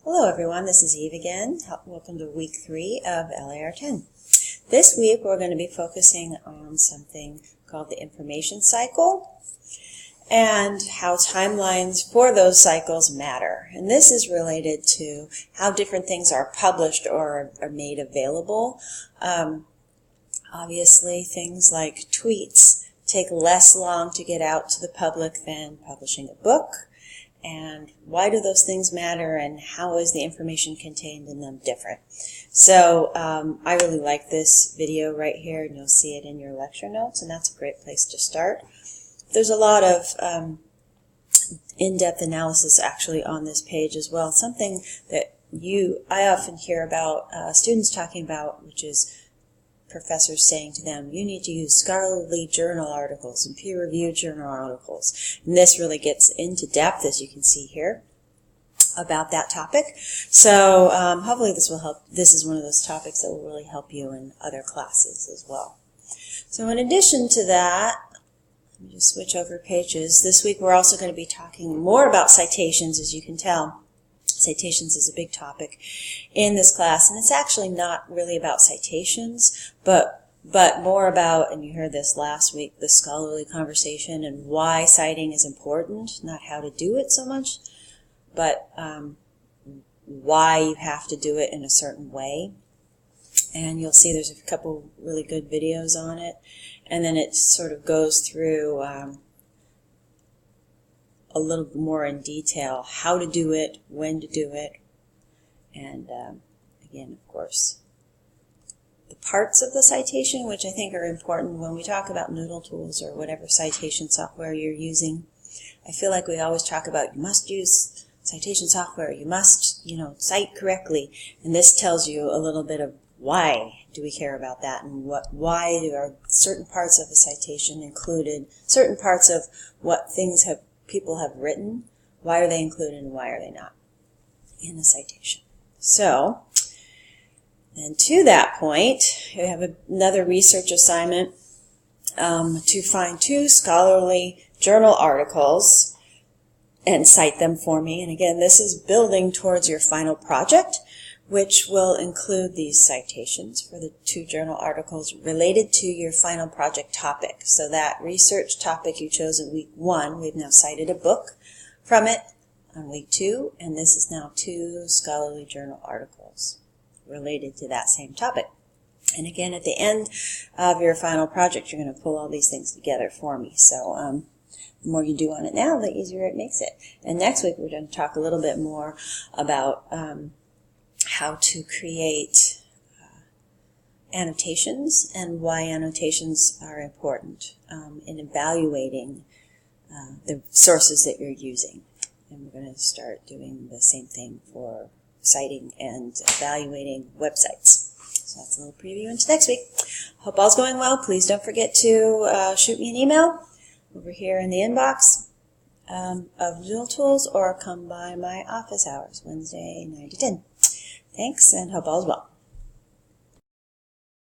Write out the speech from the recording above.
Hello everyone, this is Eve again. Welcome to week 3 of LIR10. This week we're going to be focusing on something called the information cycle and how timelines for those cycles matter. And this is related to how different things are published or are made available. Obviously things like tweets take less long to get out to the public than publishing a book. And why do those things matter, and how is the information contained in them different? So I really like this video right here, and you'll see it in your lecture notes, and that's a great place to start. There's a lot of in-depth analysis actually on this page as well, something that I often hear about students talking about, which is professors saying to them, you need to use scholarly journal articles and peer-reviewed journal articles. And this really gets into depth, as you can see here, about that topic. So hopefully this will help. This is one of those topics that will really help you in other classes as well. So in addition to that, let me just switch over pages. This week we're also going to be talking more about citations, as you can tell. Citations is a big topic in this class, and it's actually not really about citations, but more about, and you heard this last week, the scholarly conversation and why citing is important, not how to do it so much, but why you have to do it in a certain way. And you'll see there's a couple really good videos on it, and then it sort of goes through a little more in detail how to do it, when to do it, and again, of course, the parts of the citation, which I think are important when we talk about Noodle tools or whatever citation software you're using. I feel like we always talk about you must use citation software, you must, cite correctly, and this tells you a little bit of why do we care about that, and why are certain parts of a citation included, certain parts of what things people have written, why are they included and why are they not in a citation. So, then to that point, we have another research assignment to find 2 scholarly journal articles and cite them for me. And again, this is building towards your final project, which will include these citations for the 2 journal articles related to your final project topic. So that research topic you chose in week 1, we've now cited a book from it on week 2, and this is now 2 scholarly journal articles related to that same topic. And again, at the end of your final project, you're going to pull all these things together for me. So the more you do on it now, the easier it makes it. And next week, we're going to talk a little bit more about how to create annotations and why annotations are important in evaluating the sources that you're using. And we're going to start doing the same thing for citing and evaluating websites. So that's a little preview into next week. Hope all's going well. Please don't forget to shoot me an email over here in the inbox of Noodle Tools, or come by my office hours Wednesday 9 to 10. Thanks, and hope all is well.